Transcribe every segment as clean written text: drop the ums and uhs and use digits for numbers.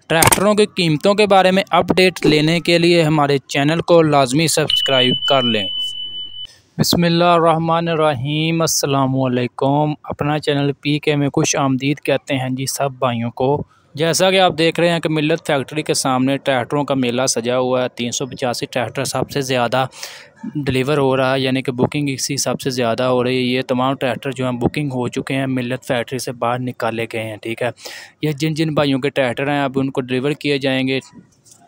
ट्रैक्टरों की कीमतों के बारे में अपडेट लेने के लिए हमारे चैनल को लाजमी सब्सक्राइब कर लें। बिस्मिल्लाहिर्रहमानिर्रहीम, अस्सलामुअलैकुम। अपना चैनल पीके में खुश आमदीद कहते हैं जी सब भाइयों को। जैसा कि आप देख रहे हैं कि मिल्लत फैक्ट्री के सामने ट्रैक्टरों का मेला सजा हुआ है। 385 ट्रैक्टर सबसे ज़्यादा डिलीवर हो रहा है, यानी कि बुकिंग इसी सबसे ज़्यादा हो रही है। ये तमाम ट्रैक्टर जो हैं बुकिंग हो चुके हैं, मिल्लत फैक्ट्री से बाहर निकाले गए हैं। ठीक है, ये जिन जिन भाइयों के ट्रैक्टर हैं अब उनको डिलीवर किए जाएंगे।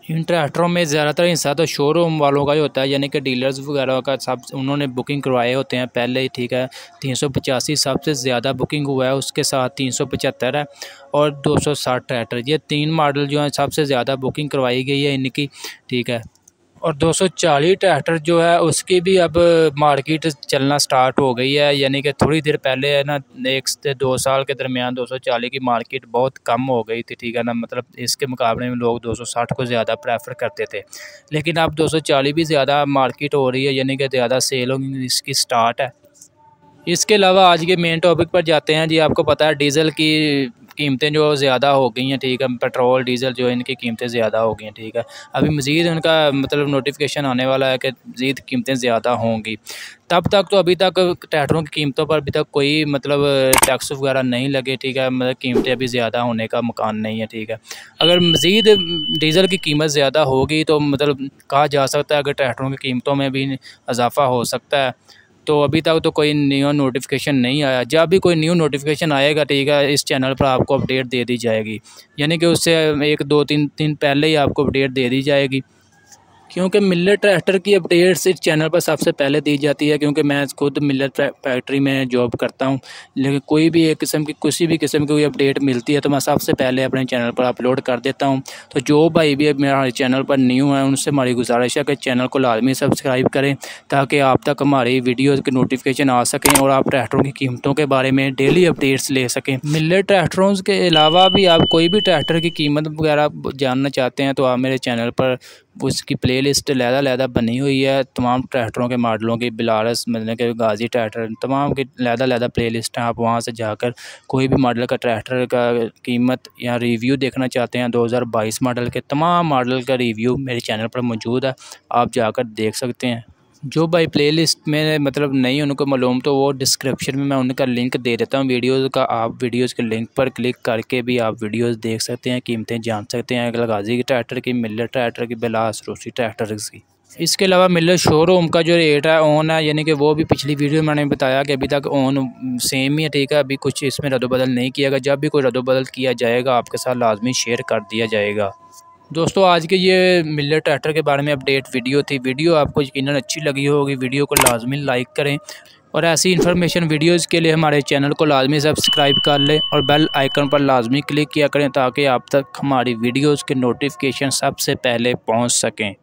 इन ट्रैक्टरों में ज़्यादातर हिस्सा तो शोरूम वालों का ही होता है, यानी कि डीलर्स वगैरह का सब उन्होंने बुकिंग करवाए होते हैं पहले ही। ठीक है, 385 सबसे ज़्यादा बुकिंग हुआ है, उसके साथ 375 है और 260 ट्रैक्टर। ये तीन मॉडल जो हैं सबसे ज़्यादा बुकिंग करवाई गई है इनकी। ठीक है, और 240 ट्रैक्टर जो है उसकी भी अब मार्केट चलना स्टार्ट हो गई है, यानी कि थोड़ी देर पहले है ना 1 से 2 साल के दरमियान 240 की मार्केट बहुत कम हो गई थी। ठीक है ना, मतलब इसके मुकाबले में लोग 260 को ज़्यादा प्रेफर करते थे, लेकिन अब 240 भी ज़्यादा मार्केट हो रही है, यानी कि ज़्यादा सेलिंग इसकी स्टार्ट है। इसके अलावा आज के मेन टॉपिक पर जाते हैं जी। आपको पता है डीज़ल की कीमतें जो ज़्यादा हो गई हैं। ठीक है, पेट्रोल डीज़ल जो है इनकी कीमतें ज़्यादा हो गई हैं। ठीक है, अभी मज़ीद उनका मतलब नोटिफिकेशन आने वाला है कि मज़ीद कीमतें ज़्यादा होंगी। तब तक तो अभी तक ट्रैक्टरों की कीमतों पर अभी तक कोई मतलब टैक्स वगैरह नहीं लगे। ठीक है, मतलब कीमतें अभी ज़्यादा होने का मकान नहीं है। ठीक है, अगर मज़ीद डीज़ल की कीमत ज़्यादा होगी तो मतलब कहा जा सकता है कि ट्रैक्टरों की कीमतों में भी इजाफ़ा हो सकता है। तो अभी तक तो कोई न्यू नोटिफिकेशन नहीं आया। जब भी कोई न्यू नोटिफिकेशन आएगा, ठीक है, इस चैनल पर आपको अपडेट दे दी जाएगी, यानी कि उससे 1-2-3 दिन पहले ही आपको अपडेट दे दी जाएगी, क्योंकि मिल्लत ट्रैक्टर की अपडेट्स इस चैनल पर सबसे पहले दी जाती है। क्योंकि मैं खुद मिल्लत फैक्ट्री में जॉब करता हूं, लेकिन कोई भी एक किस्म की किसी भी किस्म की कोई अपडेट मिलती है तो मैं सबसे पहले अपने चैनल पर अपलोड कर देता हूं। तो जो भाई भी मेरे चैनल पर न्यू है उनसे हमारी गुजारिश है कि चैनल को लाजमी सब्सक्राइब करें, ताकि आप तक हमारी वीडियोज़ के नोटिफिकेशन आ सकें और आप ट्रैक्टरों की कीमतों के बारे में डेली अपडेट्स ले सकें। मिल्लत ट्रैक्टरों के अलावा भी आप कोई भी ट्रैक्टर की कीमत वगैरह जानना चाहते हैं तो आप मेरे चैनल पर उसकी प्लेलिस्ट लहदा बनी हुई है। तमाम ट्रैक्टरों के मॉडलों की, बिलारस मतलब के गाजी ट्रैक्टर, तमाम की लहदा प्लेलिस्ट हैं। आप वहां से जाकर कोई भी मॉडल का ट्रैक्टर का कीमत या रिव्यू देखना चाहते हैं, 2022 मॉडल के तमाम मॉडल का रिव्यू मेरे चैनल पर मौजूद है, आप जाकर देख सकते हैं। जो भाई प्लेलिस्ट में मतलब नहीं उनको मालूम तो वो डिस्क्रिप्शन में मैं उनका लिंक दे देता हूँ वीडियोज़ का। आप वीडियोज़ के लिंक पर क्लिक करके भी आप वीडियोज़ देख सकते हैं, कीमतें जान सकते हैं गाजी की ट्रैक्टर की, मिल्लत ट्रैक्टर की, बिलास रूसी ट्रैक्टर की। इसके अलावा मिल्लत शोरूम का जो रेट है ऑन है, यानी कि वो भी पिछली वीडियो में मैंने बताया कि अभी तक ऑन सेम ही है। ठीक है, अभी कुछ इसमें रद्दोबदल नहीं किया गया। जब भी कोई रद्दोबदल किया जाएगा आपके साथ लाजमी शेयर कर दिया जाएगा। दोस्तों, आज के ये मिल्लत ट्रैक्टर के बारे में अपडेट वीडियो थी। वीडियो आपको यकीनन अच्छी लगी होगी। वीडियो को लाजमी लाइक करें और ऐसी इन्फॉर्मेशन वीडियोज़ के लिए हमारे चैनल को लाजमी सब्सक्राइब कर लें और बेल आइकन पर लाजमी क्लिक किया करें, ताकि आप तक हमारी वीडियोज़ के नोटिफिकेशन सबसे पहले पहुंच सकें।